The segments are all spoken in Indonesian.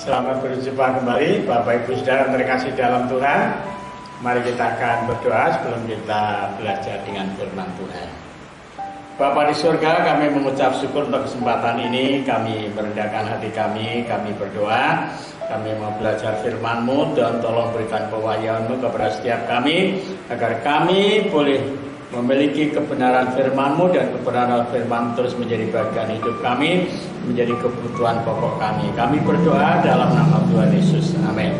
Selamat berjumpa kembali Bapak Ibu Saudara terkasih dalam Tuhan. Mari kita akan berdoa sebelum kita belajar dengan firman Tuhan. Bapa di surga, kami mengucap syukur untuk kesempatan ini. Kami merendahkan hati kami berdoa. Kami mau belajar firman-Mu dan tolong berikan pewahyuan-Mu kepada setiap kami, agar kami boleh memiliki kebenaran firman-Mu dan kebenaran firman terus menjadi bagian hidup kami, menjadi kebutuhan pokok kami. Kami berdoa dalam nama Tuhan Yesus. Amin.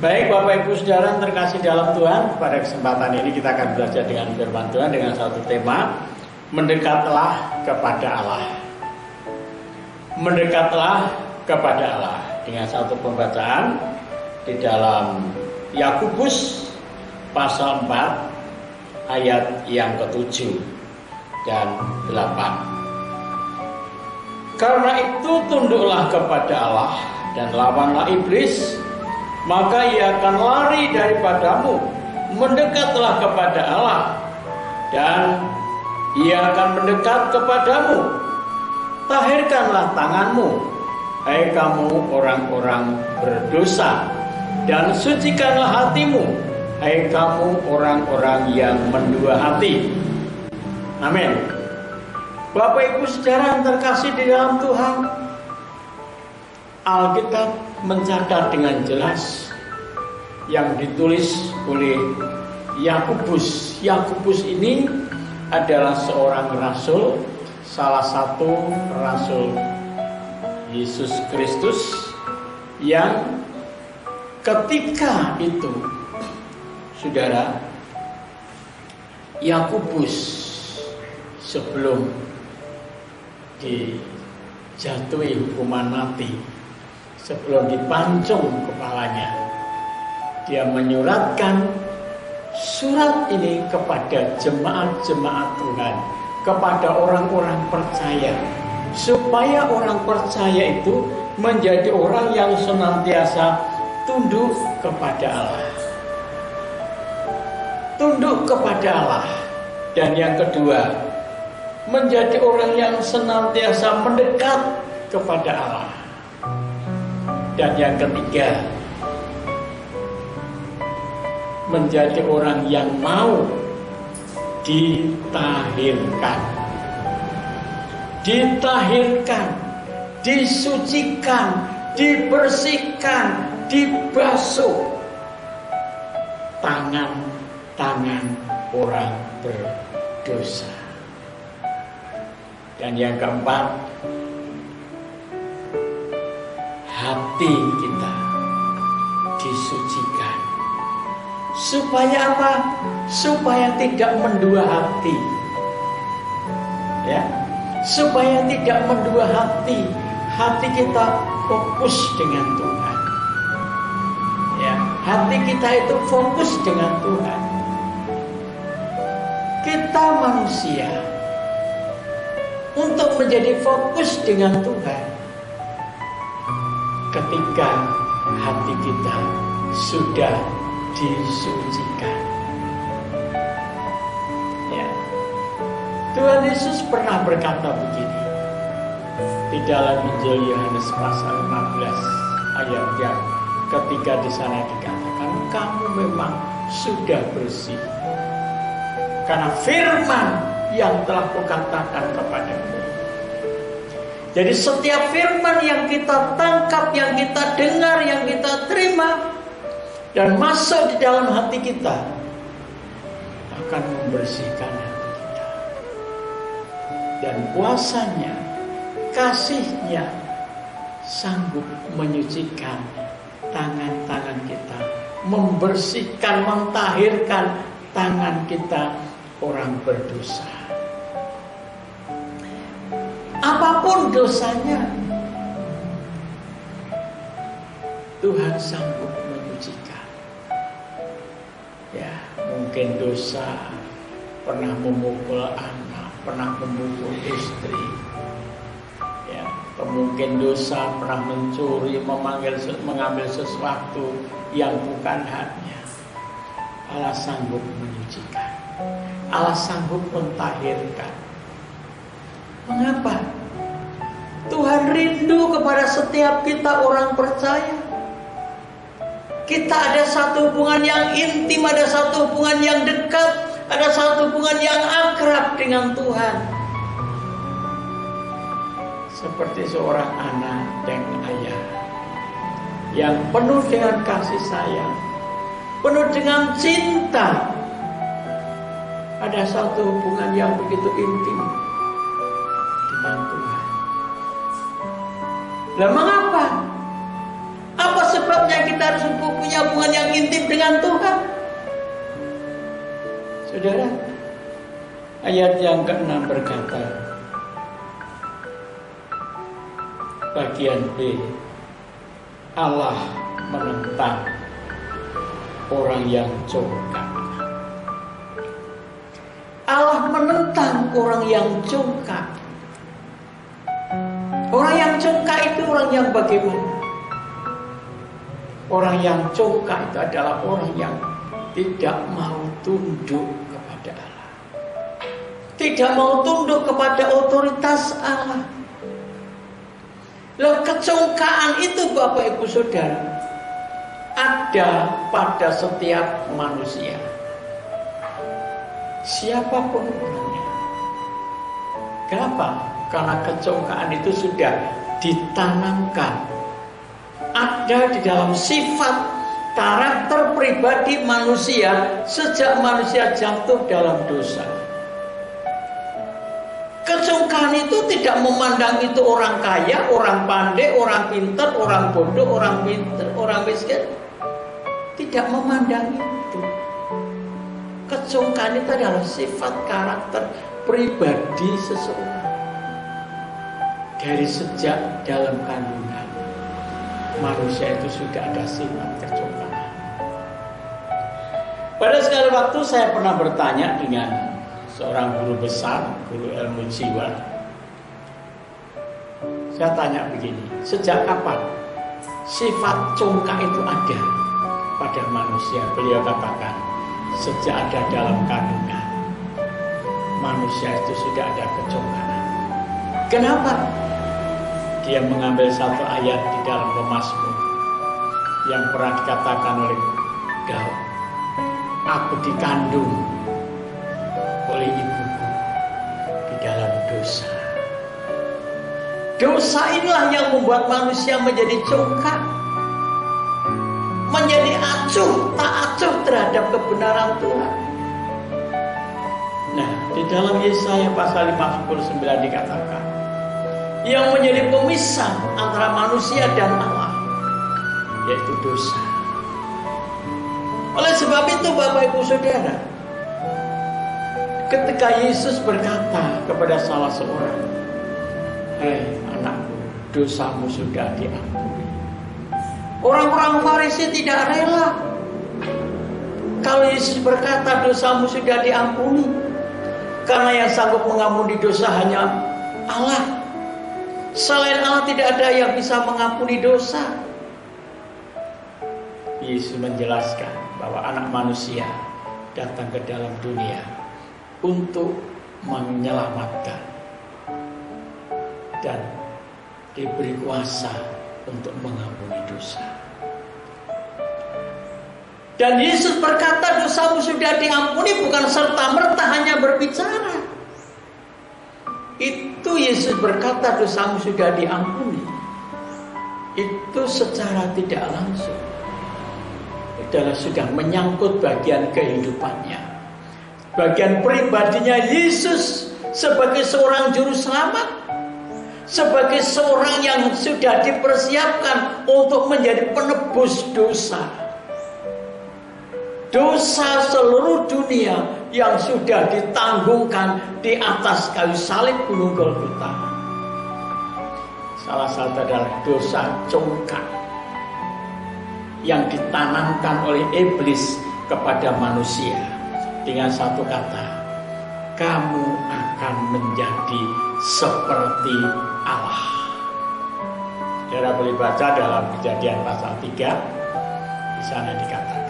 Baik Bapak Ibu Saudara terkasih dalam Tuhan, pada kesempatan ini kita akan belajar dengan firman Tuhan dengan satu tema, mendekatlah kepada Allah. Mendekatlah kepada Allah, dengan satu pembacaan di dalam Yakobus pasal 4 ayat yang ke-7 dan 8. Karena itu tunduklah kepada Allah dan lawanlah iblis, maka ia akan lari daripadamu. Mendekatlah kepada Allah dan ia akan mendekat kepadamu. Tahirkanlah tanganmu, hai kamu orang-orang berdosa, dan sucikanlah hatimu, hai kamu orang-orang yang mendua hati. Amin. Bapak Ibu Saudara yang terkasih di dalam Tuhan, Alkitab mencatat dengan jelas yang ditulis oleh Yakobus. Yakobus ini adalah seorang rasul, salah satu rasul Yesus Kristus, yang ketika itu, saudara, Yakobus sebelum dijatuhi hukuman mati, sebelum dipancung kepalanya, dia menyuratkan surat ini kepada jemaat-jemaat Tuhan, kepada orang-orang percaya, supaya orang percaya itu menjadi orang yang senantiasa tunduk kepada Allah. Tunduk kepada Allah. Dan yang kedua, menjadi orang yang senantiasa mendekat kepada Allah. Dan yang ketiga, menjadi orang yang mau ditahirkan. Ditahirkan, disucikan, dibersihkan, dibasuh tangan-tangan orang berdosa. Dan yang keempat, hati kita disucikan. Supaya apa? Supaya tidak mendua hati. Ya, supaya tidak mendua hati. Hati kita fokus dengan Tuhan. Ya, hati kita itu fokus dengan Tuhan. Kita manusia, untuk menjadi fokus dengan Tuhan, ketika hati kita sudah disucikan. Ya. Tuhan Yesus pernah berkata begini di dalam Injil Yohanes pasal 15 ayat yang ketika di sana dikatakan, kamu memang sudah bersih karena firman yang telah kukatakan kepadamu. Jadi setiap firman yang kita tangkap, yang kita dengar, yang kita terima dan masuk di dalam hati kita, akan membersihkan hati kita. Dan kuasanya, kasihnya sanggup menyucikan tangan-tangan kita, membersihkan, mentahirkan tangan kita orang berdosa. Apapun dosanya, Tuhan sanggup menyucikan. Ya, mungkin dosa pernah memukul anak, pernah memukul istri. Ya, mungkin dosa pernah mencuri, mengambil sesuatu yang bukan haknya. Allah sanggup menyucikan. Allah sanggup mentahirkan. Mengapa? Tuhan rindu kepada setiap kita orang percaya. Kita ada satu hubungan yang intim, ada satu hubungan yang dekat, ada satu hubungan yang akrab dengan Tuhan. Seperti seorang anak dan ayah yang penuh dengan kasih sayang, penuh dengan cinta. Ada satu hubungan yang begitu intim dengan Tuhan. Lah mengapa? Apa sebabnya kita harus punya hubungan yang intim dengan Tuhan? Saudara, ayat yang ke-6 berkata, bagian B, Allah menentang orang yang congkak. Allah menentang orang yang congkak. Orang yang congkak itu orang yang bagaimana? Orang yang congkak itu adalah orang yang tidak mau tunduk kepada Allah, tidak mau tunduk kepada otoritas Allah. Loh, kecongkaan itu Bapak Ibu Saudara ada pada setiap manusia, siapapun orangnya. Kenapa? Karena kecongkaan itu sudah ditanamkan, ada di dalam sifat karakter pribadi manusia sejak manusia jatuh dalam dosa. Kecongkaan itu tidak memandang itu orang kaya, orang pandai, orang pintar, orang bodoh, orang pintar, orang miskin. Tidak memandang itu. Kecongkaan itu adalah sifat karakter pribadi seseorang. Dari sejak dalam kandungan, manusia itu sudah ada sifat kecongkaan. Pada sekali waktu saya pernah bertanya dengan seorang guru besar, guru ilmu jiwa. Saya tanya begini, sejak kapan sifat congkak itu ada pada manusia? Beliau katakan, sejak ada dalam kandungan, manusia itu sudah ada kecongkakan. Kenapa? Dia mengambil satu ayat di dalam Mazmur yang pernah dikatakan oleh Daud, aku dikandung oleh ibuku di dalam dosa. Dosa inilah yang membuat manusia menjadi congkak, menjadi acuh, tak acuh terhadap kebenaran Tuhan. Nah, di dalam Yesaya pasal 59 dikatakan, yang menjadi pemisah antara manusia dan Allah, yaitu dosa. Oleh sebab itu Bapak Ibu Saudara, ketika Yesus berkata kepada salah seorang, hei anakku, dosamu sudah diampuni. Orang-orang Farisi tidak rela kalau Yesus berkata dosamu sudah diampuni, karena yang sanggup mengampuni dosa hanya Allah. Selain Allah tidak ada yang bisa mengampuni dosa. Yesus menjelaskan bahwa anak manusia datang ke dalam dunia untuk menyelamatkan dan diberi kuasa untuk mengampuni dosa. Dan Yesus berkata dosamu sudah diampuni bukan serta-merta hanya berbicara. Itu Yesus berkata dosamu sudah diampuni, itu secara tidak langsung adalah sudah menyangkut bagian kehidupannya, bagian pribadinya Yesus sebagai seorang juru selamat, sebagai seorang yang sudah dipersiapkan untuk menjadi penebus dosa. Dosa seluruh dunia yang sudah ditanggungkan di atas kayu salib gunung Golgota. Salah satu adalah dosa congkak yang ditanamkan oleh iblis kepada manusia. Dengan satu kata, kamu akan menjadi seperti Allah. Saudara boleh baca dalam Kejadian pasal 3, di sana dikatakan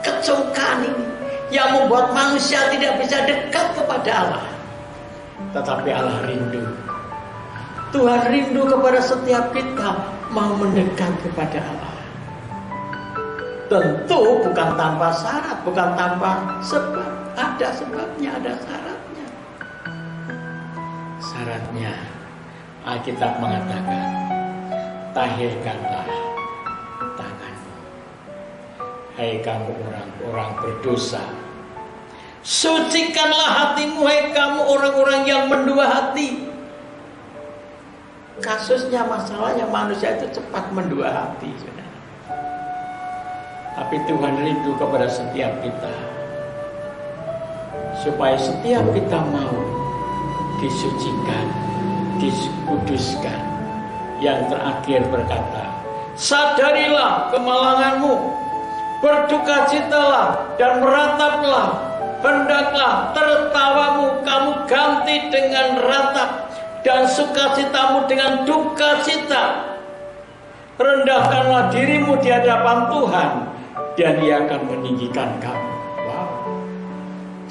kecongkaan ini yang membuat manusia tidak bisa dekat kepada Allah. Tetapi Allah rindu Tuhan rindu kepada setiap kita mau mendekat kepada Allah. Tentu bukan tanpa syarat, bukan tanpa sebab. Ada sebabnya, ada syaratnya. Syaratnya, Alkitab mengatakan, tahirkanlah tanganmu, hai kamu orang-orang berdosa. Sucikanlah hatimu, hai kamu orang-orang yang mendua hati. Kasusnya, masalahnya manusia itu cepat mendua hati, saudara. Tapi Tuhan rindu kepada setiap kita, supaya setiap kita mau disucikan, dikuduskan. Yang terakhir berkata, sadarilah kemalanganmu, berdukacitalah dan merataplah. Hendaklah tertawamu kamu ganti dengan ratap, dan sukacitamu dengan dukacita. Rendahkanlah dirimu di hadapan Tuhan, dan Dia akan meninggikan kamu. Wow.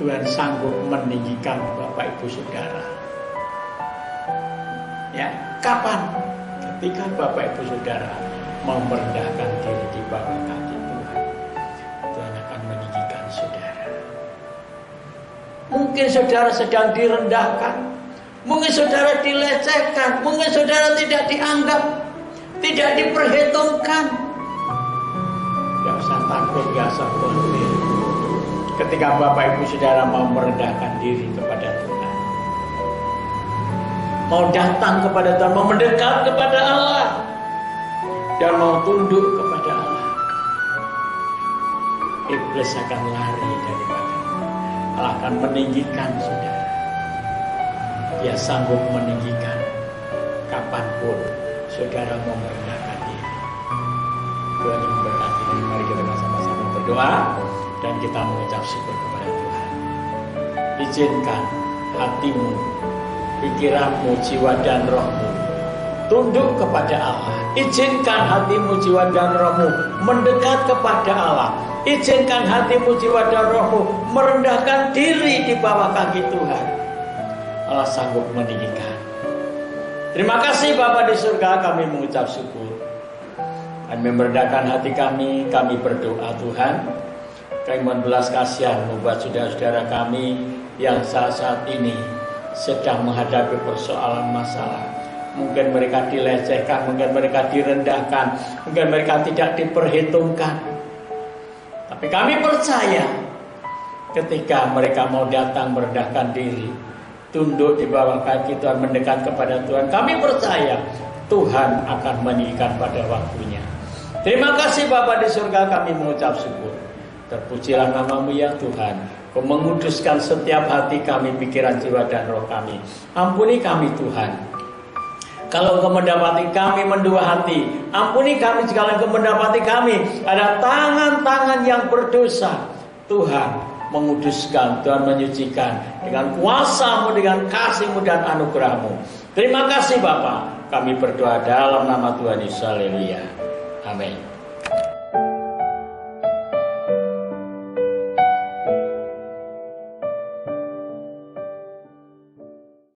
Tuhan sanggup meninggikan Bapak Ibu Saudara. Ya, kapan? Ketika Bapak Ibu Saudara mau merendahkan diri di bawah kaki Tuhan, Tuhan akan meninggikan saudara. Mungkin saudara sedang direndahkan, mungkin saudara dilecehkan, mungkin saudara tidak dianggap, tidak diperhitungkan. Gak usah takut, gak usah khawatir. Ketika Bapak Ibu Saudara mau merendahkan diri kepada Tuhan, mau datang kepada Tuhan, mau mendekat kepada Allah, dan mau tunduk kepada Allah, iblis akan lari daripada Allah, akan meninggikan saudara. Dia sanggup meninggikan kapanpun saudara mau merendahkan diri. Tuhan memberkati. Mari kita sama-sama berdoa dan kita mengucap syukur kepada Tuhan. Izinkan hatimu, pikiranmu, jiwa dan rohmu tunduk kepada Allah. Izinkan hatimu, jiwa dan rohmu mendekat kepada Allah. Izinkan hatimu, jiwa dan rohmu merendahkan diri di bawah kaki Tuhan. Allah sanggup meninggikan. Terima kasih Bapa di surga, kami mengucap syukur. Kami merendahkan hati kami berdoa Tuhan. Kami mohon belas kasihan-Mu buat saudara-saudara kami yang saat ini sedang menghadapi persoalan masalah. Mungkin mereka dilecehkan, mungkin mereka direndahkan, mungkin mereka tidak diperhitungkan. Tapi kami percaya ketika mereka mau datang merendahkan diri, tunduk di bawah kaki Tuhan, mendekat kepada Tuhan, kami percaya Tuhan akan meninggikan pada waktunya. Terima kasih Bapa di surga, kami mengucap syukur. Terpujilah nama-Mu ya Tuhan. Kau menguduskan setiap hati kami, pikiran, jiwa dan roh kami. Ampuni kami Tuhan, kalau Engkau mendapati kami mendua hati. Ampuni kami jika Engkau mendapati kami ada tangan-tangan yang berdosa. Tuhan menguduskan, Tuhan menyucikan dengan kuasa-Mu, dengan kasih-Mu dan anugerah-Mu. Terima kasih Bapa. Kami berdoa dalam nama Tuhan Yesus. Haleluya. Amin.